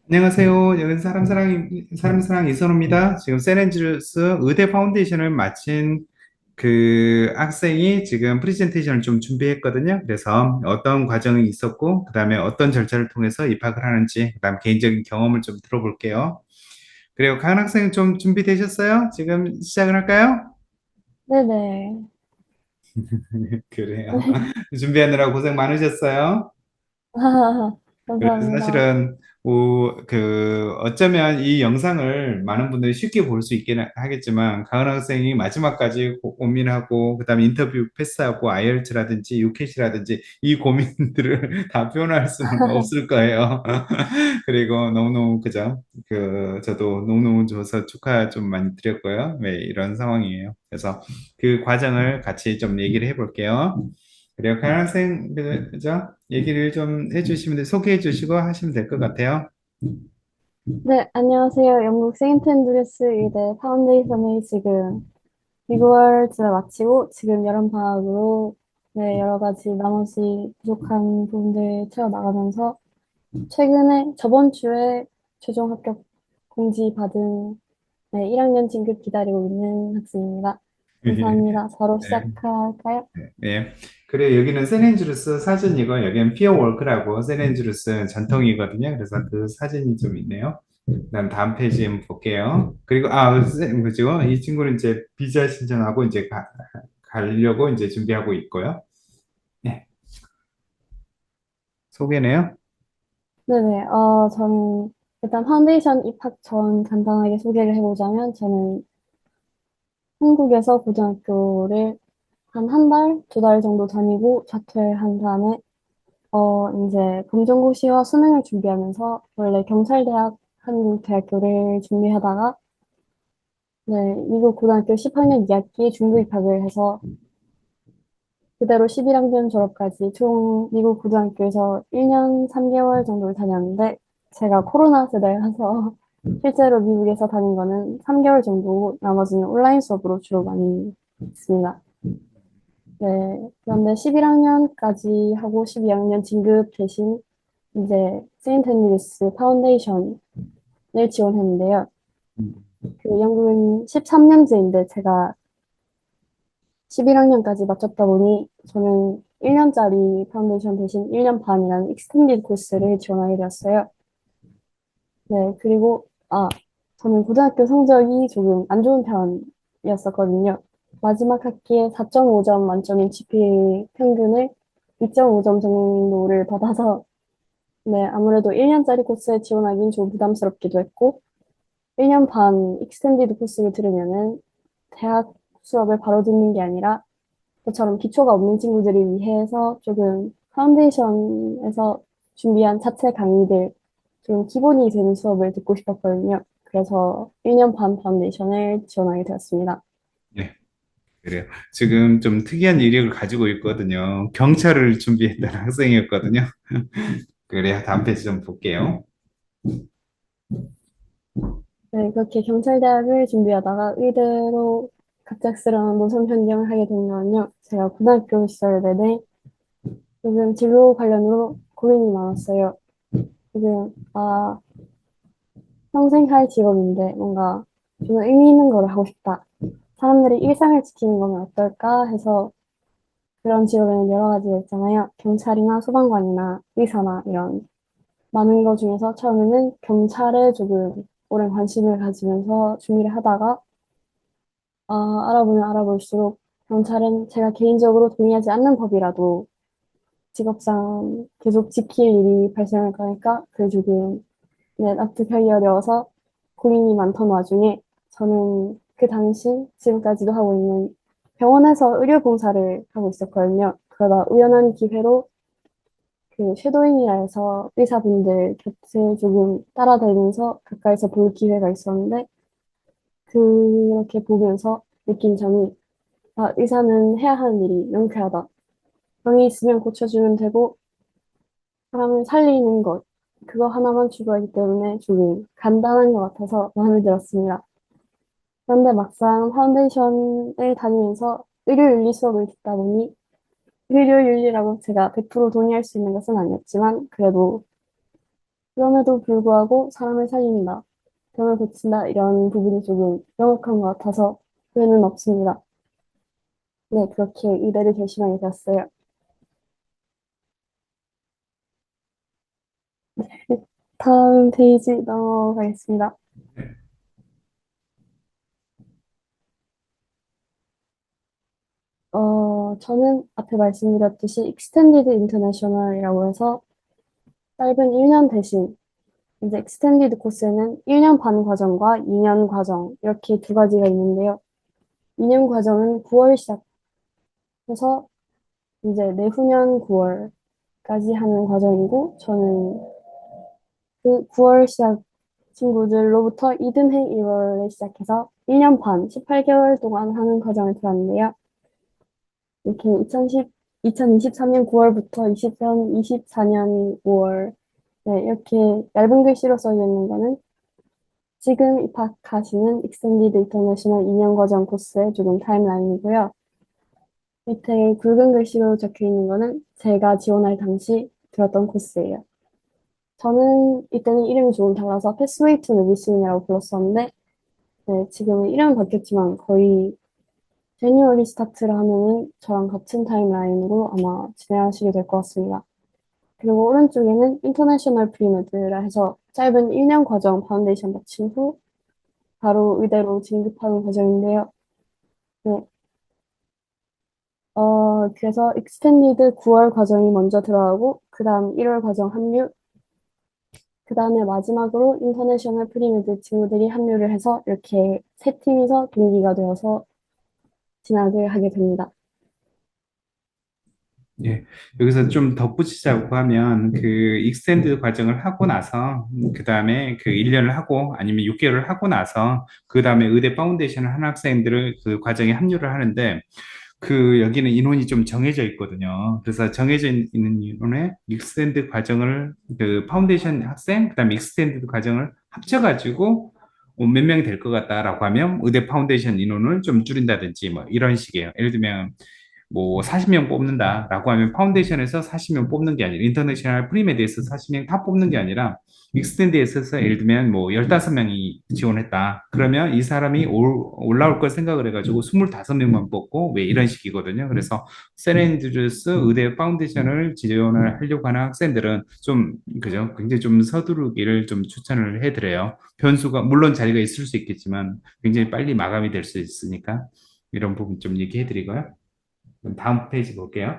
안녕하세요. 여기 사람 사랑 이선호입니다. 지금 세렌지루스 의대 파운데이션을 마친 그 학생이 지금 프레젠테이션을 좀 준비했거든요. 그래서 어떤 과정이 있었고, 그 다음에 어떤 절차를 통해서 입학을 하는지, 그 다음 개인적인 경험을 좀 들어볼게요. 그리고 강 학생 좀 준비되셨어요? 지금 시작을 할까요? 네네. 그래요. 준비하느라 고생 많으셨어요. 그래서 감사합니다. 사실은 어쩌면 이 영상을 많은 분들이 쉽게 볼 수 있긴 하겠지만 가은 학생이 마지막까지 고민하고 그다음에 인터뷰 패스하고 IELTS라든지 UCAT이라든지 이 고민들을 다 표현할 수는 없을 거예요. 그리고 너무너무 그죠? 저도 너무너무 좋아서 축하 좀 많이 드렸고요. 네, 이런 상황이에요. 그래서 그 과정을 같이 좀 얘기를 해볼게요. 그래요. 가은 학생 그죠? 얘기를 좀 해주시면 소개해 주시고 하시면 될 것 같아요. 네, 안녕하세요. 영국 세인트 앤드류스 의대 파운데이션을 지금 6월쯤에 마치고 지금 여름방학으로 네, 여러 가지 나머지 부족한 부분들 채워나가면서 최근에 저번 주에 최종 합격 공지 받은 네, 1학년 진급 기다리고 있는 학생입니다. 감사합니다. 바로 네. 시작할까요? 네. 그래, 여기는 세넨주루스 사진이고, 여기는 피어월크라고 세넨주루스 전통이거든요. 그래서 그 사진이 좀 있네요. 그다음 다음 페이지 한번 볼게요. 그리고, 그죠? 이 친구는 이제 비자 신청하고 이제 가려고 이제 준비하고 있고요. 네. 소개네요. 네네. 저는 일단 파운데이션 입학 전 간단하게 소개를 해보자면 저는 한국에서 고등학교를 한 달, 두 달 정도 다니고 자퇴한 다음에 이제 검정고시와 수능을 준비하면서 원래 경찰대학 한국대학교를 준비하다가 네, 미국 고등학교 10학년 2학기 중도 입학을 해서 그대로 11학년 졸업까지 총 미국 고등학교에서 1년 3개월 정도를 다녔는데 제가 코로나 세대라서 실제로 미국에서 다닌 거는 3개월 정도 나머지는 온라인 수업으로 주로 많이 했습니다. 네, 그런데 11학년까지 하고 12학년 진급 대신 이제 세인트 앤드류스 파운데이션을 지원했는데요. 그 영국은 13년제인데 제가 11학년까지 마쳤다 보니 저는 1년짜리 파운데이션 대신 1년 반이라는 익스텐디드 코스를 지원하게 되었어요. 네, 그리고 저는 고등학교 성적이 조금 안 좋은 편이었었거든요. 마지막 학기에 4.5점 만점인 GPA 평균을 2.5점 정도를 받아서 네, 아무래도 1년짜리 코스에 지원하기는 좀 부담스럽기도 했고 1년 반 익스텐디드 코스를 들으면은 대학 수업을 바로 듣는 게 아니라 저처럼 기초가 없는 친구들을 위해서 조금 파운데이션에서 준비한 자체 강의들, 좀 기본이 되는 수업을 듣고 싶었거든요. 그래서 1년 반 파운데이션을 지원하게 되었습니다. 네. 그래요. 지금 좀 특이한 이력을 가지고 있거든요. 경찰을 준비했던 학생이었거든요. 그래요. 다음 페이지 좀 볼게요. 네, 그렇게 경찰대학을 준비하다가 의대로 갑작스러운 노선 변경을 하게 된 거는요. 제가 고등학교 시절 내내 요즘 진로 관련으로 고민이 많았어요. 지금, 평생 할 직업인데 뭔가 좀 의미 있는 걸 하고 싶다. 사람들이 일상을 지키는 거면 어떨까 해서 그런 직업에는 여러 가지가 있잖아요. 경찰이나 소방관이나 의사나 이런 많은 것 중에서 처음에는 경찰에 조금 오랜 관심을 가지면서 준비를 하다가 알아보면 알아볼수록 경찰은 제가 개인적으로 동의하지 않는 법이라도 직업상 계속 지킬 일이 발생할 거니까 그게 조금 네, 납득하기 어려워서 고민이 많던 와중에 저는 그 당시 지금까지도 하고 있는 병원에서 의료봉사를 하고 있었거든요. 그러다 우연한 기회로 그 쉐도잉이라 해서 의사분들 곁을 조금 따라다니면서 가까이서 볼 기회가 있었는데 그렇게 보면서 느낀 점이 의사는 해야 하는 일이 명쾌하다. 병이 있으면 고쳐주면 되고 사람을 살리는 것 그거 하나만 추구하기 때문에 조금 간단한 것 같아서 마음에 들었습니다. 그런데 막상 파운데이션을 다니면서 의료윤리 수업을 듣다 보니 의료윤리라고 제가 100% 동의할 수 있는 것은 아니었지만 그래도 그럼에도 불구하고 사람을 살린다, 병을 고친다 이런 부분이 조금 명확한 것 같아서 후회는 없습니다. 네, 그렇게 의대를 결심하게 되었어요. 다음 페이지 넘어가겠습니다. 저는 앞에 말씀드렸듯이 Extended International이라고 해서 짧은 1년 대신 이제 Extended 코스에는 1년 반 과정과 2년 과정 이렇게 두 가지가 있는데요. 2년 과정은 9월 시작해서 이제 내후년 9월까지 하는 과정이고 저는 그 9월 시작 친구들로부터 이듬해 1월에 시작해서 1년 반, 18개월 동안 하는 과정을 들었는데요. 이렇게 2023년 9월부터 24년 5월, 네, 이렇게 얇은 글씨로 써져 있는 거는 지금 입학하시는 익스텐디드 인터내셔널 2년 과정 코스의 조금 타임라인이고요. 밑에 굵은 글씨로 적혀 있는 거는 제가 지원할 당시 들었던 코스예요. 저는 이때는 이름이 조금 달라서 Pathway to Medicine이라고 불렀었는데, 네, 지금은 이름은 바뀌었지만 거의 제니어리 스타트를 하면은 저랑 같은 타임라인으로 아마 진행하시게 될 것 같습니다. 그리고 오른쪽에는 인터내셔널 프리메드라 해서 짧은 1년 과정 파운데이션 마친 후 바로 의대로 진급하는 과정인데요. 네, 그래서 익스텐디드 9월 과정이 먼저 들어가고 그 다음 1월 과정 합류, 그 다음에 마지막으로 인터내셔널 프리메드 친구들이 합류를 해서 이렇게 세 팀이서 동기가 되어서 진학을 하게 됩니다. 예, 여기서 좀 덧붙이자고 하면 그 익스텐드 과정을 하고 나서 그 다음에 그 1년을 하고 아니면 6개월을 하고 나서 그 다음에 의대 파운데이션을 하는 학생들을 그 과정에 합류를 하는데 그 여기는 인원이 좀 정해져 있거든요. 그래서 정해져 있는 인원에 익스텐드 과정을 그 파운데이션 학생 그다음에 익스텐드 과정을 합쳐가지고 몇 명이 될 것 같다라고 하면 의대 파운데이션 인원을 좀 줄인다든지 뭐 이런 식이에요. 예를 들면 뭐 40명 뽑는다라고 하면 파운데이션에서 40명 뽑는 게 아니라 인터내셔널 프리메드에서 40명 다 뽑는 게 아니라 익스텐드에 있어서 예를 들면 뭐 15명이 지원했다. 그러면 이 사람이 올라올 걸 생각을 해가지고 25명만 뽑고 왜 이런 식이거든요. 그래서 세렌드루스 의대 파운데이션을 지원을 하려고 하는 학생들은 좀 그죠? 굉장히 좀 서두르기를 좀 추천을 해드려요. 변수가 물론 자리가 있을 수 있겠지만 굉장히 빨리 마감이 될 수 있으니까 이런 부분 좀 얘기해드리고요. 그럼 다음 페이지 볼게요.